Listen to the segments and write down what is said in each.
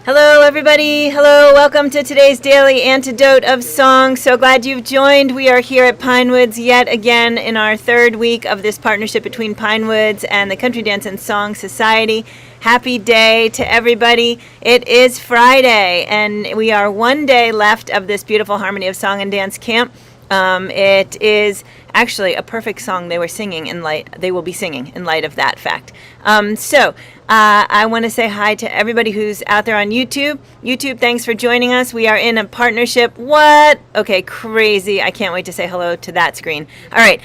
Hello, everybody. Hello, welcome to today's Daily Antidote of Song. So glad you've joined. We are here at Pinewoods yet again in our third week of this partnership between Pinewoods and the Country Dance and Song Society. Happy day to everybody. It is Friday, and we are one day left of this beautiful Harmony of Song and Dance camp. It is actually a perfect song they will be singing in light of that fact. I want to say hi to everybody who's out there on YouTube. YouTube, thanks for joining us. We are in a partnership. What? Okay, crazy. I can't wait to say hello to that screen. All right.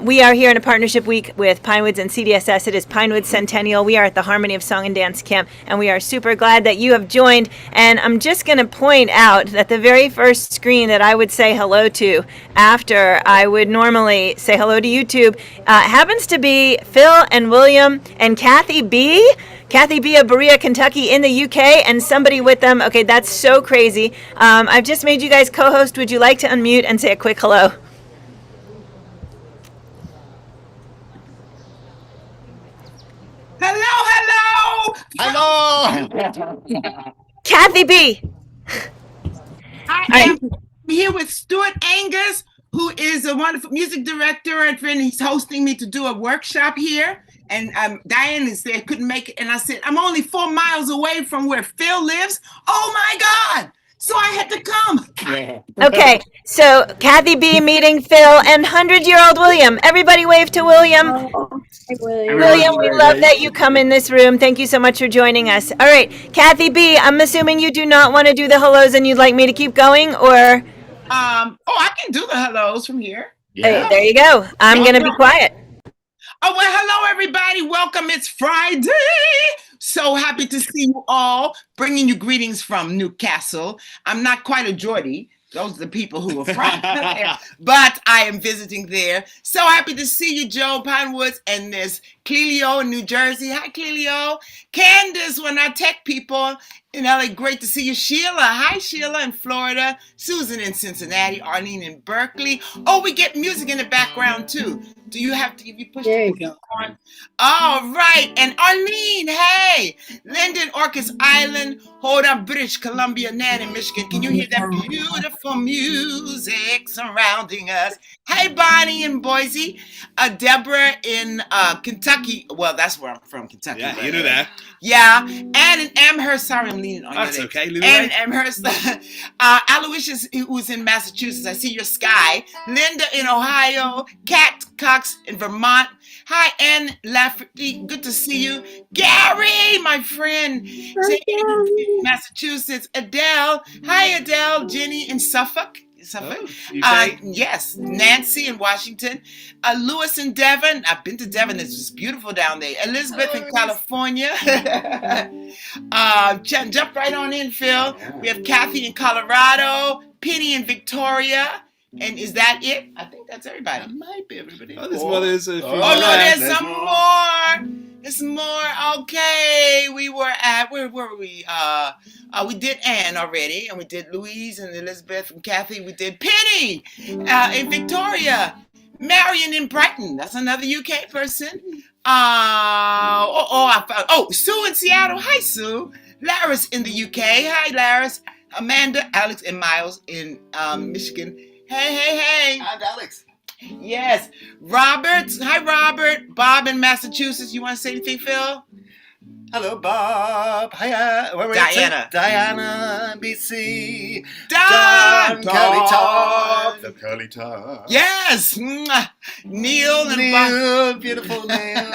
We are here in a partnership week with Pinewoods and CDSS. It is Pinewoods Centennial. We are at the Harmony of Song and Dance Camp, and we are super glad that you have joined. And I'm just going to point out that the very first screen that I would say hello to after I would normally say hello to YouTube happens to be Phil and William and Kathy B. Kathy B. of Berea, Kentucky in the UK, and somebody with them. Okay, that's so crazy. I've just made you guys co-host. Would you like to unmute and say a quick hello? Hello, hello. Hello. Kathy B. I am here with Stuart Angus, who is a wonderful music director, and he's hosting me to do a workshop here. And Diane is there, couldn't make it. And I said, I'm only 4 miles away from where Phil lives. Oh my God. So I had to come. Yeah. Okay, so Kathy B. meeting Phil and 100-year-old William. Everybody wave to William. Hi, William. William, we love that you come in this room. Thank you so much for joining us. All right, Kathy B., I'm assuming you do not want to do the hellos and you'd like me to keep going, or? I can do the hellos from here. Hey, there you go. I'm going to be quiet. Oh, well, hello, everybody. Welcome. It's Friday. So happy to see you all, bringing you greetings from Newcastle. I'm not quite a Geordie. Those are the people who are from there, but I am visiting there. So happy to see you, Joe Pinewoods, and there's Clelio in New Jersey. Hi, Clelio. Candace, one of our tech people in LA. Great to see you. Sheila. Hi, Sheila in Florida. Susan in Cincinnati. Arlene in Berkeley. Oh, we get music in the background, too. Do you have to, if you push There the you go. on? All right. And Arlene, hey. Linda in Orcas Island. Hold on, British Columbia, Nan in Michigan. Can you hear that beautiful music surrounding us? Hey, Bonnie in Boise. Deborah in Kentucky. Well, that's where I'm from, Kentucky. Yeah, you knew that. Yeah. And in Amherst. Sorry, I'm leaning on you. That's there. okay. And in Amherst. Aloysius, who's in Massachusetts. I see your sky. Linda in Ohio. Kat Cox in Vermont. Hi, Ann Lafferty. Good to see you. Gary, my friend. Massachusetts. Adele. Hi, Adele. Jenny in Suffolk. Oh, UK. Yes, Nancy in Washington, Lewis in Devon. I've been to Devon. It's just beautiful down there. Elizabeth in California. Jump right on in, Phil. We have Kathy in Colorado, Penny in Victoria. And is that it? I think that's everybody. That might be everybody. Oh, there's more. There's a few. Oh, no, there's some more. There's more. Okay. We were at, where were we? We did Anne already, and we did Louise and Elizabeth and Kathy. We did Penny in Victoria. Marion in Brighton. That's another UK person. I found, Sue in Seattle. Hi, Sue. Laris in the UK. Hi, Laris. Amanda, Alex, and Miles in Michigan. Hey. I'm Alex. Yes. Robert. Hi, Robert. Bob in Massachusetts. You want to say anything, Phil? Hello, Bob. Hiya. Where were Diana. Diana, BC. Don. Curly Top. The Curly Top. Yes. Mwah. Neil and Neil, beautiful Neil.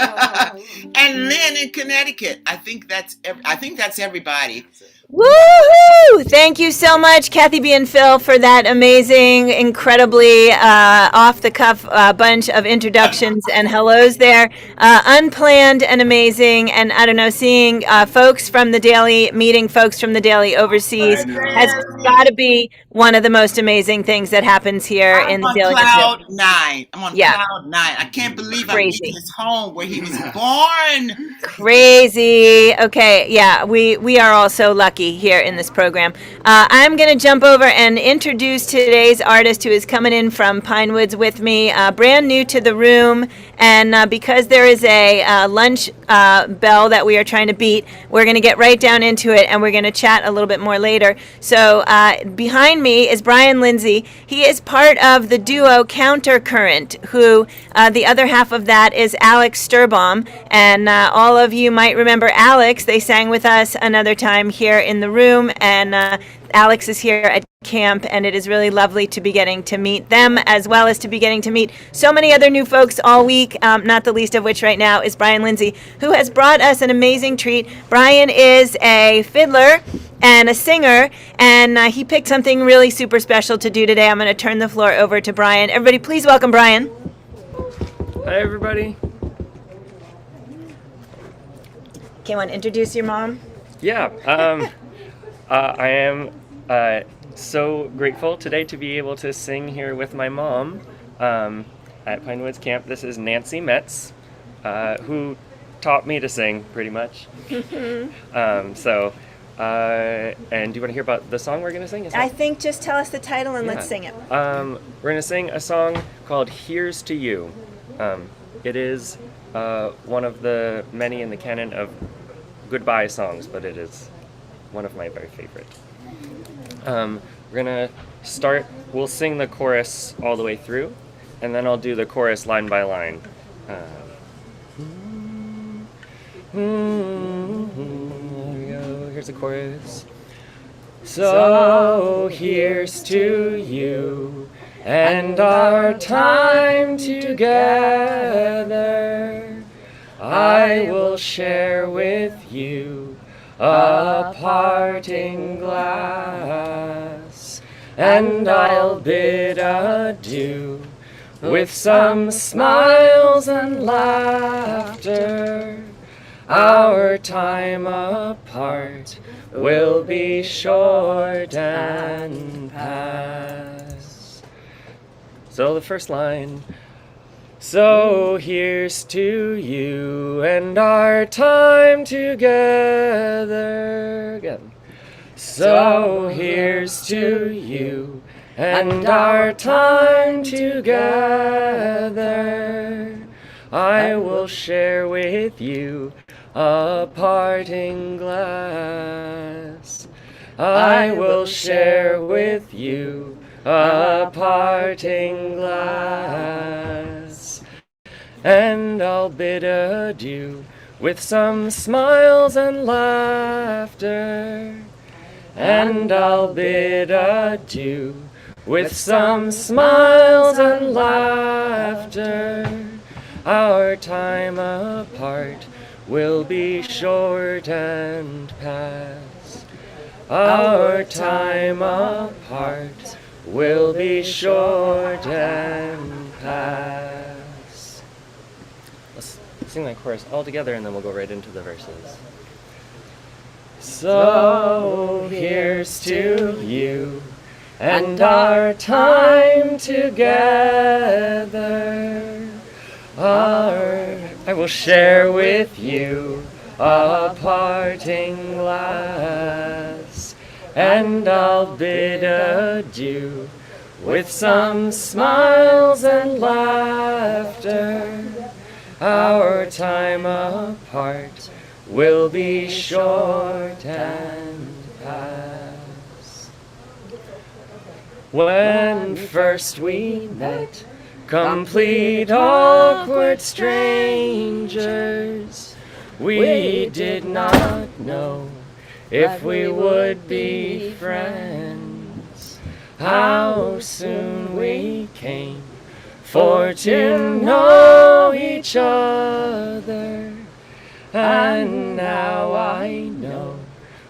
and Lynn in Connecticut. I think that's everybody. Woohoo! Thank you so much, Kathy B. and Phil, for that amazing, incredibly off-the-cuff bunch of introductions and hellos there. Unplanned and amazing, and I don't know, seeing folks from the Daily, meeting folks from the Daily overseas has got to be one of the most amazing things that happens here in the Daily. Cloud 9. I'm on cloud 9. I can't believe I'm in his home where he was born. Crazy. Okay, yeah, we are all so lucky lucky here in this program. I'm going to jump over and introduce today's artist who is coming in from Pine Woods with me, brand new to the room, and because there is a lunch bell that we are trying to beat, we're going to get right down into it, and we're going to chat a little bit more later. So behind me is Brian Lindsay. He is part of the duo Countercurrent, who the other half of that is Alex Sturbaum, and all of you might remember Alex. They sang with us another time here in the room, and Alex is here at camp, and it is really lovely to be getting to meet them, as well as to be getting to meet so many other new folks all week, not the least of which right now is Brian Lindsay, who has brought us an amazing treat. Brian is a fiddler and a singer, and he picked something really super special to do today. I'm going to turn the floor over to Brian. Everybody, please welcome Brian. Hi, everybody. Okay, want to introduce your mom? Yeah, I am so grateful today to be able to sing here with my mom at Pine Woods Camp. This is Nancy Metz, who taught me to sing, pretty much. And do you want to hear about the song we're going to sing? I think just tell us the title and let's sing it. We're going to sing a song called Here's to You. It is one of the many in the canon of goodbye songs, but it is one of my very favorite. We're gonna start, we'll sing the chorus all the way through, and then I'll do the chorus line by line. Here's the chorus. So here's to you and our time together. I will share with you a parting glass, and I'll bid adieu with some smiles and laughter. Our time apart will be short and pass. So the first line. So here's to you and our time together. Again. So here's to you and our time together. I will share with you a parting glass. I will share with you a parting glass. And I'll bid adieu with some smiles and laughter. And I'll bid adieu with some smiles and laughter. Our time apart will be short and pass. Our time apart will be short and pass. Let's sing that chorus all together and then we'll go right into the verses. So here's to you and our time together. I will share with you a parting glass, and I'll bid adieu with some smiles and laughter. Our time apart will be short and pass. When first we met, complete awkward strangers, we did not know if we would be friends. How soon we came for to know each other, and now I know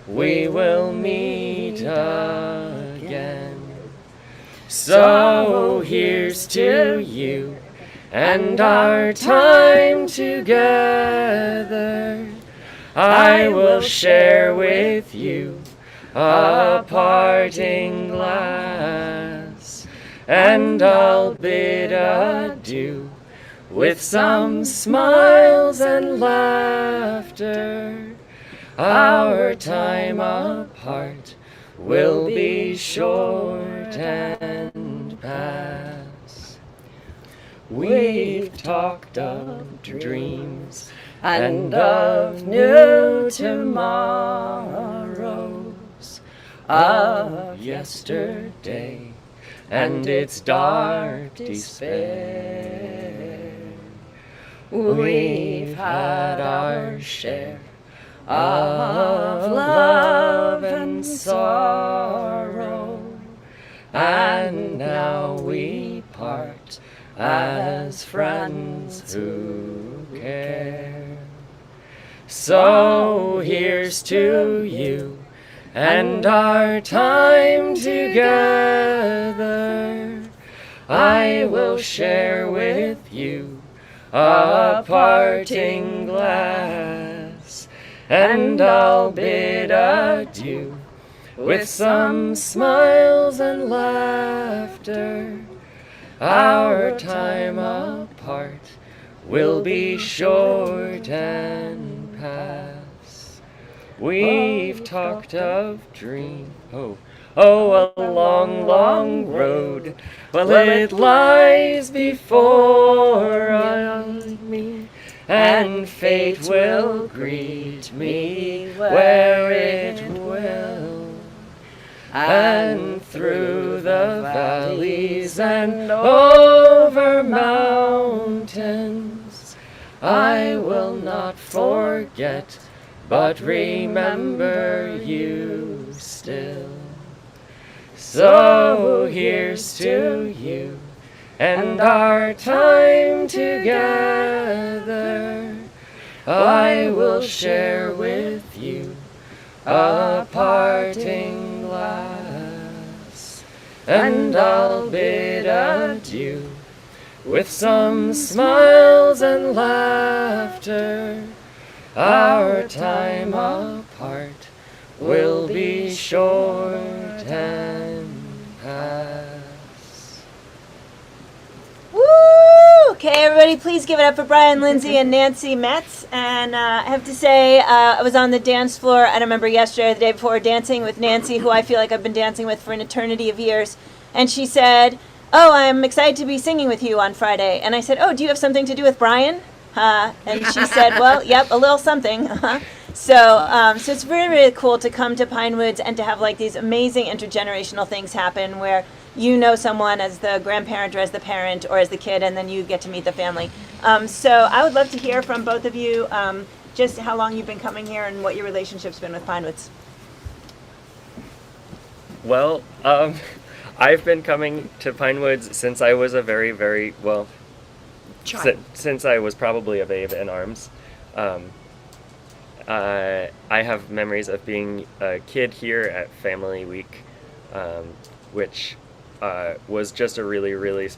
we will meet again. So here's to you and our time together. I will share with you a parting glass, and I'll bid adieu with some smiles and laughter. Our time apart will be short and pass. We've talked of dreams and of new tomorrows, of yesterday and its dark despair. We've had our share of love and sorrow, and now we part as friends who care. So here's to you and our time together. I will share with you a parting glass, and I'll bid adieu with some smiles and laughter. Our time apart will be short and pass. We've talked of dreams. Oh, a long, long road. Well, it lies before me, and fate will greet me where it will. And through the valleys and over mountains, I will not forget, but remember you still. So here's to you and our time together. I will share with you a parting glass, and I'll bid adieu with some smiles and laughter. Our time apart will be short and pass. Woo! Okay, everybody, please give it up for Brian Lindsay and Nancy Metz. And I have to say, I was on the dance floor, I don't remember yesterday or the day before, dancing with Nancy, who I feel like I've been dancing with for an eternity of years. And she said, "Oh, I'm excited to be singing with you on Friday." And I said, "Oh, do you have something to do with Brian?" And she said, "Well, yep, a little something." So it's really, really cool to come to Pinewoods and to have like these amazing intergenerational things happen where you know someone as the grandparent or as the parent or as the kid, and then you get to meet the family. So I would love to hear from both of you just how long you've been coming here and what your relationship's been with Pinewoods. Well, I've been coming to Pinewoods since I was a very, very, well, since I was probably a babe in arms. I have memories of being a kid here at Family Week, which was just a really, really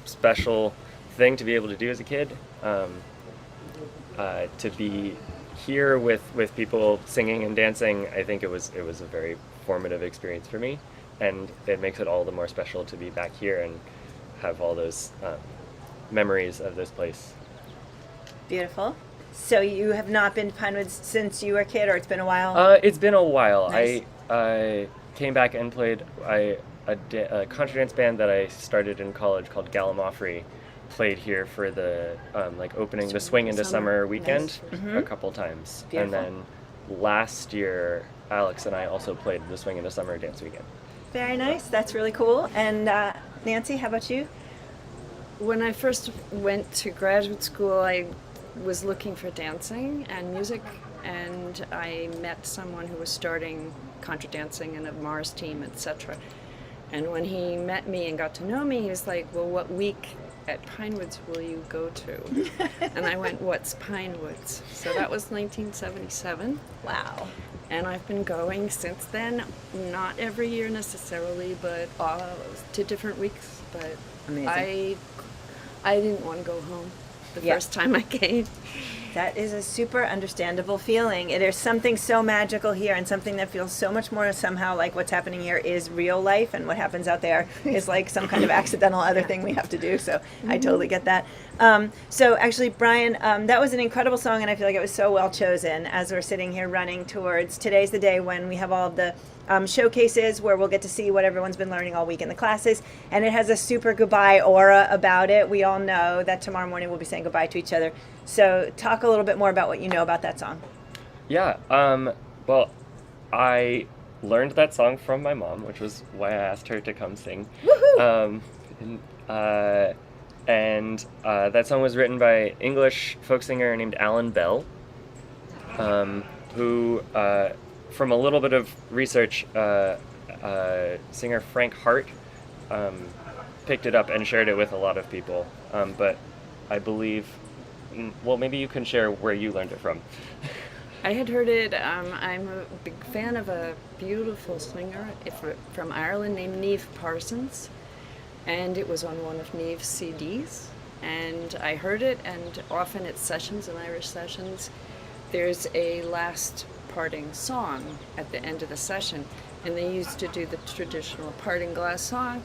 special thing to be able to do as a kid. To be here with people singing and dancing, I think it was a very formative experience for me, and it makes it all the more special to be back here and have all those memories of this place. Beautiful. So you have not been to Pinewoods since you were a kid, or it's been a while? It's been a while. Nice. I came back and played a contra dance band that I started in college called Gallimaufry. Played here for the opening the Swing into Summer weekend a couple times. Beautiful. And then last year Alex and I also played the Swing into Summer dance weekend. Very nice. That's really cool. And Nancy, how about you? When I first went to graduate school, I was looking for dancing and music, and I met someone who was starting contra dancing and a Mars team, etc. And when he met me and got to know me, he was like, "Well, what week at Pinewoods will you go to?" And I went, "What's Pinewoods?" So that was 1977. Wow. And I've been going since then, not every year necessarily, but to different weeks. But Amazing. I didn't want to go home. the Yeah. first time I came. That is a super understandable feeling. There's something so magical here, and something that feels so much more somehow like what's happening here is real life, and what happens out there is like some kind of accidental other thing we have to do. So I totally get that. So actually, Brian, that was an incredible song, and I feel like it was so well chosen as we're sitting here running towards today's the day when we have all of the showcases where we'll get to see what everyone's been learning all week in the classes, and it has a super goodbye aura about it. We all know that tomorrow morning we'll be saying goodbye to each other. So talk a little bit more about what you know about that song. Yeah, well, I learned that song from my mom, which was why I asked her to come sing. Woohoo! And that song was written by English folk singer named Alan Bell, who, from a little bit of research, singer Frank Hart picked it up and shared it with a lot of people. But I believe, well, maybe you can share where you learned it from. I had heard it. I'm a big fan of a beautiful singer from Ireland named Niamh Parsons, and it was on one of Niamh's CDs. And I heard it, and often at sessions, in Irish sessions, there's a last parting song at the end of the session, and they used to do the traditional parting glass song.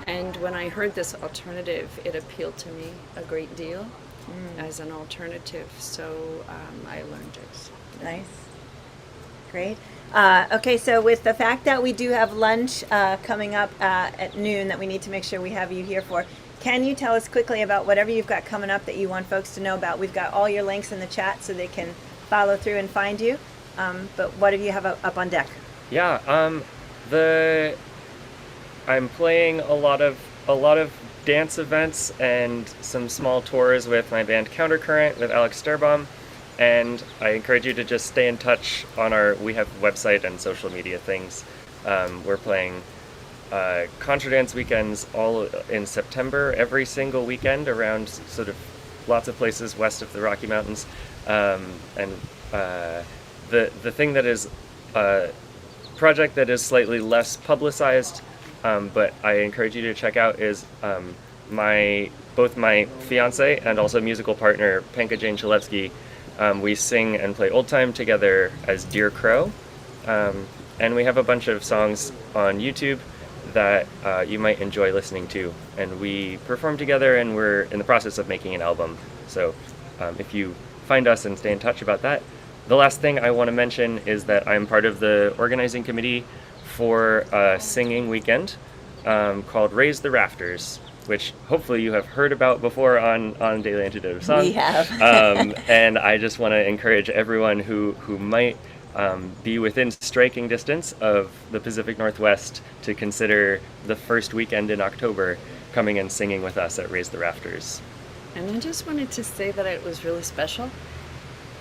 And when I heard this alternative, it appealed to me a great deal as an alternative, so I learned it. Nice. Great. Okay, so with the fact that we do have lunch coming up at noon that we need to make sure we have you here for, can you tell us quickly about whatever you've got coming up that you want folks to know about? We've got all your links in the chat so they can follow through and find you. But what do you have up on deck? Yeah, I'm playing a lot of dance events and some small tours with my band Countercurrent with Alex Sturbaum, and I encourage you to just stay in touch on we have website and social media things. We're playing contra dance weekends all in September, every single weekend around sort of lots of places west of the Rocky Mountains, and the thing that is project that is slightly less publicized, but I encourage you to check out is both my fiance and also musical partner Panka Jane Chalevsky. We sing and play old time together as Dear Crow, and we have a bunch of songs on YouTube that you might enjoy listening to, and we perform together, and we're in the process of making an album. So if you find us and stay in touch about that. The last thing I want to mention is that I'm part of the organizing committee for a singing weekend called Raise the Rafters, which hopefully you have heard about before on Daily Antidote of Song. We have. And I just want to encourage everyone who might be within striking distance of the Pacific Northwest to consider the first weekend in October coming and singing with us at Raise the Rafters. And I just wanted to say that it was really special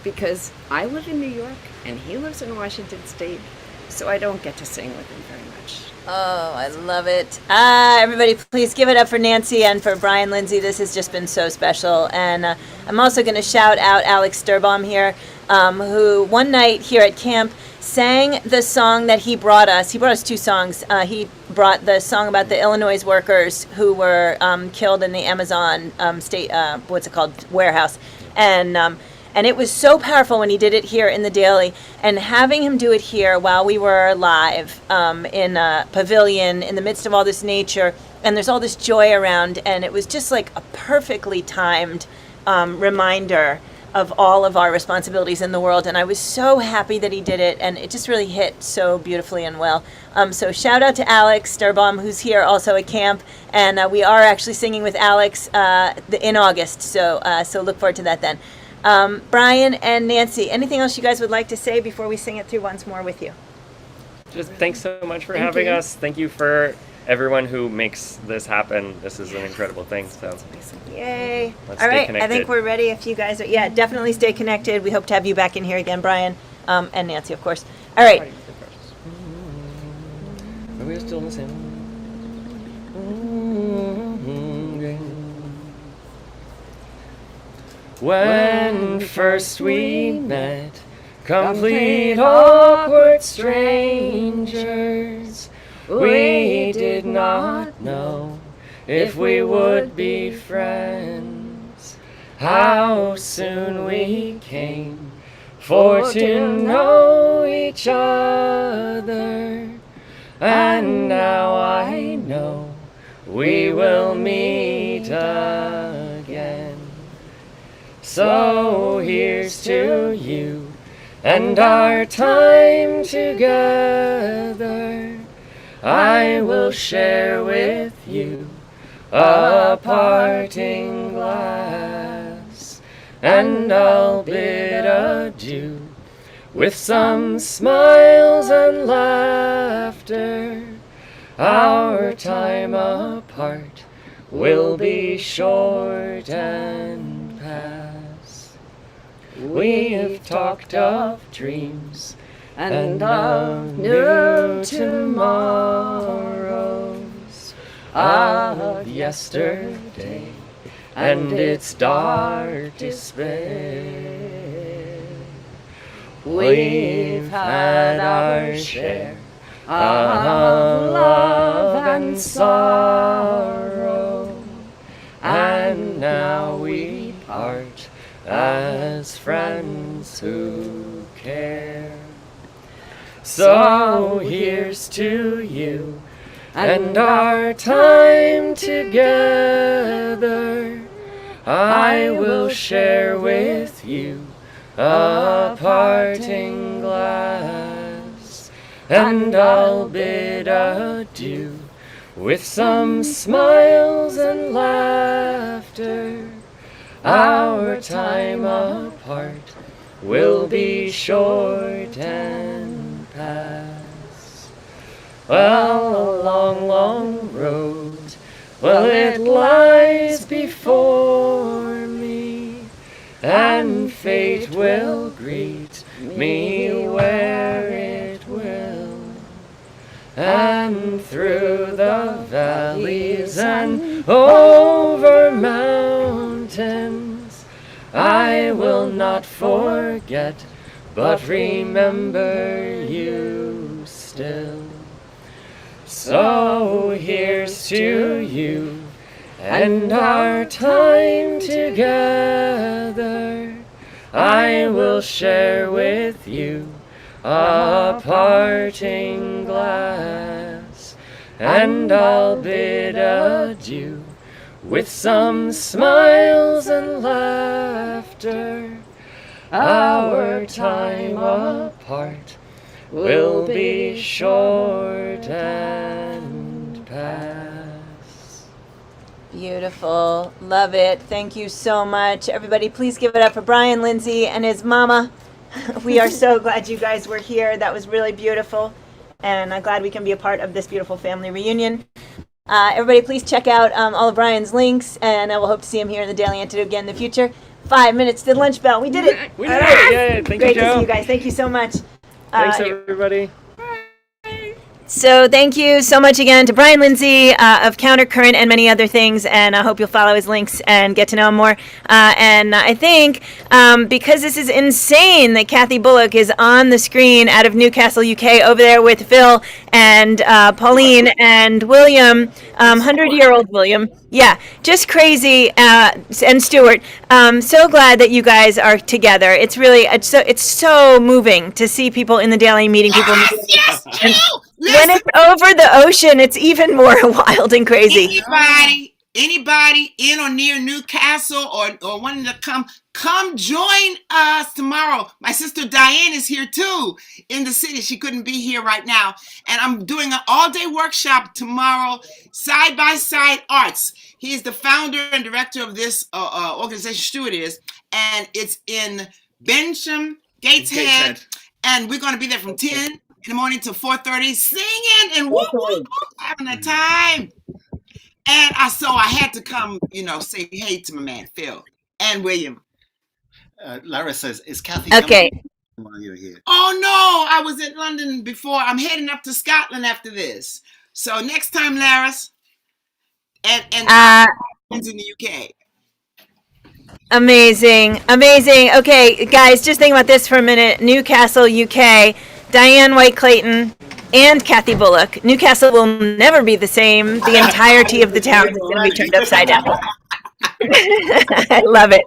because I live in New York and he lives in Washington State, so I don't get to sing with him very much. Oh, I love it. Everybody, please give it up for Nancy and for Brian Lindsay. This has just been so special. And I'm also going to shout out Alex Sturbaum here, who one night here at camp sang the song that he brought us. He brought us two songs. He brought the song about the Illinois workers who were killed in the Amazon warehouse. And it was so powerful when he did it here in the Daily, and having him do it here while we were live in a pavilion in the midst of all this nature, and there's all this joy around, and it was just like a perfectly timed reminder of all of our responsibilities in the world, and I was so happy that he did it, and it just really hit so beautifully and well. So shout out to Alex Sturbaum, who's here also at camp, and we are actually singing with Alex in August, so look forward to that then. Brian and Nancy, anything else you guys would like to say before we sing it through once more with you? Just thanks so much for having us. Thank you for everyone who makes this happen. This is an incredible thing. So, yay! Let's All stay right, connected. I think we're ready. If you guys are, definitely stay connected. We hope to have you back in here again, Brian, and Nancy, of course. All right. Are we still in the same? When first we met, complete awkward strangers, we did not know if we would be friends. how soon we came for to know each other. And now I know we will meet again. So here's to you and our time together. I will share with you a parting glass, and I'll bid adieu with some smiles and laughter. Our time apart will be short and past. We've talked of dreams and of new tomorrows, of yesterday and its dark despair. We've had our share of love and sorrow, and now we part as friends who care. So here's to you and our time together. I will share with you a parting glass, and I'll bid adieu with some smiles and laughter. Our time apart will be short and past. Well, a long, long road, well, it lies before me, and fate will greet me where it will. And through the valleys and over mountains, I will not forget, but remember you still. So here's to you and our time together. I will share with you a parting glass, and I'll bid adieu with some smiles and laughter. Our time apart will be short and past. Beautiful. Love it. Thank you so much. Everybody, please give it up for Brian Lindsay and his mama. We are so glad you guys were here. That was really beautiful. And I'm glad we can be a part of this beautiful family reunion. Everybody, please check out all of Brian's links, and we'll hope to see him here in the Daily Antidote again in the future. 5 minutes to the lunch bell. We did it. We did it. Yay. Thank Great you, to Joe. see you guys. Thank you so much. Thanks, everybody. So thank you so much again to Brian Lindsay of Countercurrent and many other things, and I hope you'll follow his links and get to know him more. And I think because this is insane that Kathy Bullock is on the screen out of Newcastle, UK, over there with Phil and Pauline and William, 100-year-old William. Yeah, just crazy, and Stuart. So glad that you guys are together. It's really it's so moving to see people in the daily meeting people. Yes, And Jill! when it's over the ocean, it's even more wild and crazy. Anybody in or near Newcastle or wanting to come join us tomorrow. My sister Diane is here too in the city. She couldn't be here right now. And I'm doing an all-day workshop tomorrow, Side by Side Arts. He is the founder and director of this organization, Stuart is, and it's in Bensham, Gateshead. And we're going to be there from 10 in the morning to 4:30, singing and whoop, whoop, whoop, having a time. And I had to come, say hey to my man Phil and William. Lara says, "Is Kathy Okay. coming while you're here?" Oh no, I was in London before. I'm heading up to Scotland after this. So next time, Laris, and friends in the UK. Amazing. Okay, guys, just think about this for a minute. Newcastle, UK, Diane White Clayton, and Kathy Bullock. Newcastle will never be the same. The entirety of the town is going to be turned upside down. I love it.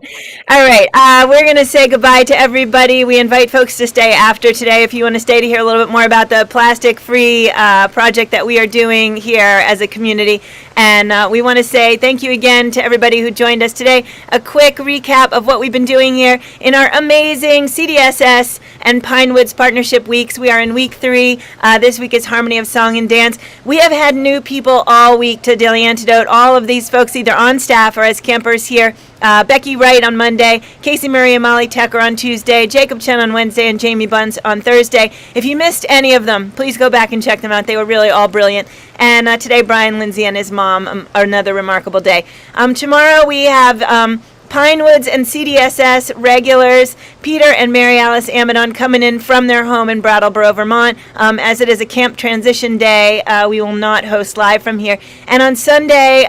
All right. We're going to say goodbye to everybody. We invite folks to stay after today if you want to stay to hear a little bit more about the plastic-free project that we are doing here as a community. And we want to say thank you again to everybody who joined us today. A quick recap of what we've been doing here in our amazing CDSS and Pinewoods Partnership Weeks. We are in week 3. This week is Harmony of Song and Dance. We have had new people all week to Daily Antidote. All of these folks either on staff or as campers here. Becky Wright on Monday, Casey Murray and Molly Tucker on Tuesday, Jacob Chen on Wednesday, and Jamie Bunce on Thursday. If you missed any of them, please go back and check them out. They were really all brilliant. And today, Brian Lindsay and his mom, another remarkable day. Tomorrow we have Pinewoods and CDSS regulars, Peter and Mary Alice Amadon, coming in from their home in Brattleboro, Vermont. As it is a camp transition day, we will not host live from here. And on Sunday,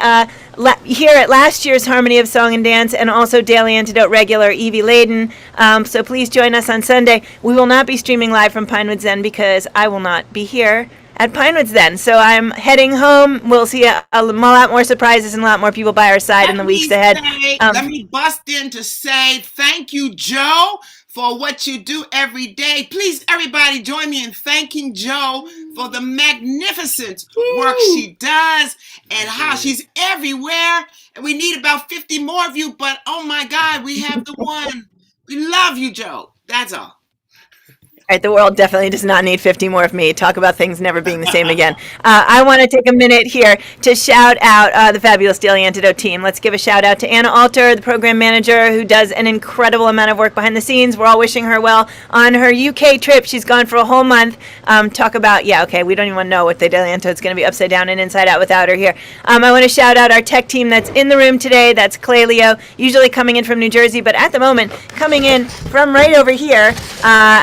here at last year's Harmony of Song and Dance and also Daily Antidote regular Evie Layden. So please join us on Sunday. We will not be streaming live from Pinewoods then because I will not be here at Pinewoods then. So I'm heading home. We'll see a lot more surprises and a lot more people by our side in the weeks ahead. Let me bust in to say thank you, Joe, for what you do every day. Please, everybody, join me in thanking Joe for the magnificent work she does and how she's everywhere. And we need about 50 more of you, but oh my God, we have the one. We love you, Joe. That's all. Right, the world definitely does not need 50 more of me. Talk about things never being the same again. I want to take a minute here to shout out the fabulous Daily Antidote team. Let's give a shout out to Anna Alter, the program manager, who does an incredible amount of work behind the scenes. We're all wishing her well on her UK trip. She's gone for a whole month. Talk about, we don't even know what the Daily Antidote's going to be upside down and inside out without her here. I want to shout out our tech team that's in the room today. That's Clay Leo, usually coming in from New Jersey, but at the moment coming in from right over here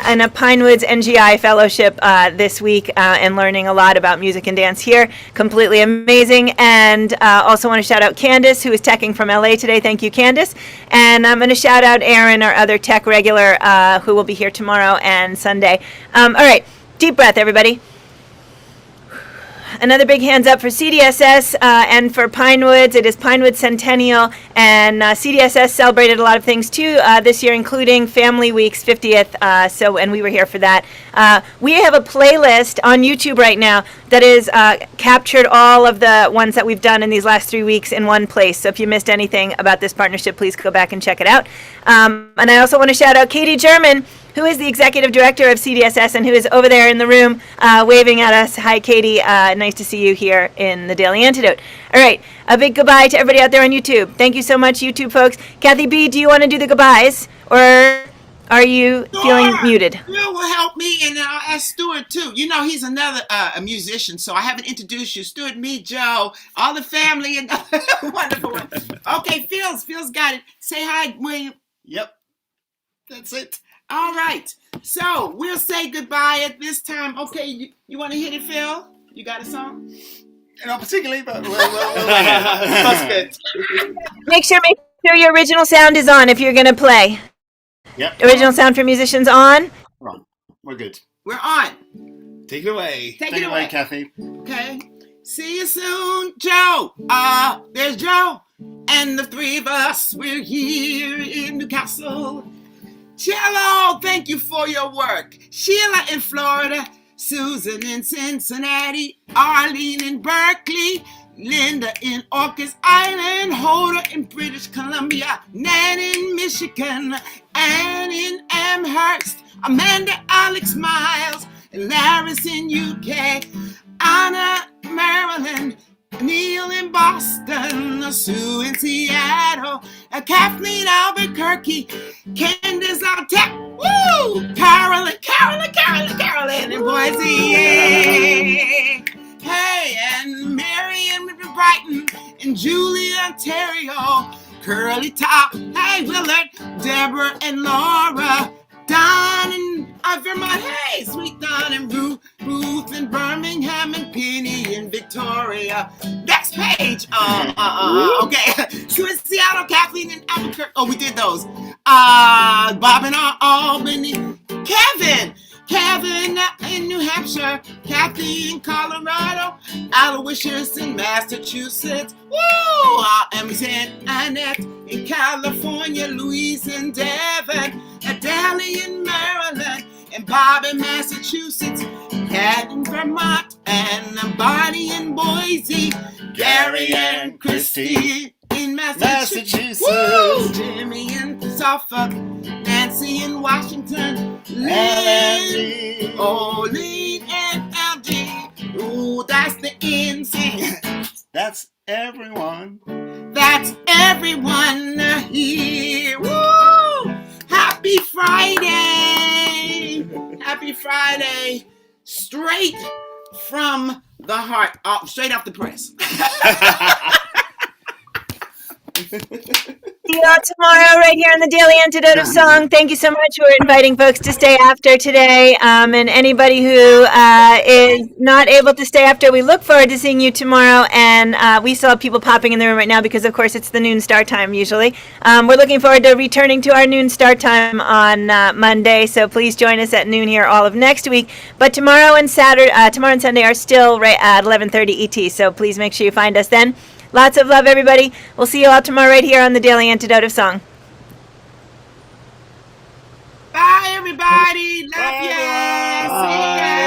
in a Pinewoods NGI fellowship this week and learning a lot about music and dance here. Completely amazing. And also want to shout out Candace, who is teching from LA today. Thank you, Candace. And I'm going to shout out Aaron, our other tech regular, who will be here tomorrow and Sunday. All right, deep breath, everybody. Another big hands up for CDSS and for Pinewoods. It is Pinewoods Centennial, and CDSS celebrated a lot of things too this year, including Family Week's 50th. And we were here for that. We have a playlist on YouTube right now that is captured all of the ones that we've done in these last 3 weeks in one place. So if you missed anything about this partnership, please go back and check it out. And I also want to shout out Katie German, who is the executive director of CDSS and who is over there in the room waving at us. Hi, Katie. Nice to see you here in the Daily Antidote. All right. A big goodbye to everybody out there on YouTube. Thank you so much, YouTube folks. Kathy B., do you want to do the goodbyes? Or are you feeling muted? Bill will help me, and I'll ask Stuart, too. You know, he's another a musician, so I haven't introduced you. Stuart, me, Joe, all the family, and wonderful one. Okay, Phil's got it. Say hi, William. Yep. That's it. All right, so we'll say goodbye at this time. Okay, you want to hit it, Phil? You got a song? Not particularly, but that's good. Make sure your original sound is on if you're going to play. Yep. Original sound for musicians on. We're good. We're on. Take it away. Take it away, Kathy. Okay. See you soon, Joe. There's Joe. And the three of us, we're here in Newcastle. Cello, thank you for your work. Sheila in Florida, Susan in Cincinnati, Arlene in Berkeley, Linda in Orcas Island, Hoda in British Columbia, Nan in Michigan, Anne in Amherst, Amanda, Alex, Miles, and Laris in UK, Anna, Maryland, Neil in Boston, Sue in Seattle, Kathleen Albuquerque, Candace out Tech, woo! Carolyn in Boise, yay! Hey, and Mary in Brighton, and Julie, Ontario, Curly Top, hey, Willard, Deborah and Laura, Don in Vermont, hey, sweet Don and Ruth in Birmingham, and Penny in Victoria. Next page. Okay. Sue in Seattle, Kathleen in Albuquerque. Oh, we did those. Bob in Albany. Kevin Kevin in New Hampshire, Kathy in Colorado, Aloysius in Massachusetts, woo! Emmy's and Annette in California, Louise in Devon, Adele in Maryland, and Bob in Massachusetts, Kat in Vermont, and Bonnie in Boise, Gary and Christy in Massachusetts, woo! Jimmy in Suffolk, Nancy in Washington, Lynn, Olene and LG. Ooh, that's the NC. That's everyone. That's everyone here. Woo! Happy Friday! Happy Friday! Straight from the heart. Oh, straight off the press. See you all tomorrow right here on the Daily Antidote of Song. Thank you so much. We're inviting folks to stay after today. And anybody who is not able to stay after, we look forward to seeing you tomorrow. And we still have people popping in the room right now because, of course, it's the noon start time usually. We're looking forward to returning to our noon start time on Monday. So please join us at noon here all of next week. But tomorrow and Sunday are still right at 11:30 ET. So please make sure you find us then. Lots of love, everybody. We'll see you all tomorrow right here on the Daily Antidote of Song. Bye, everybody. Love you. See ya.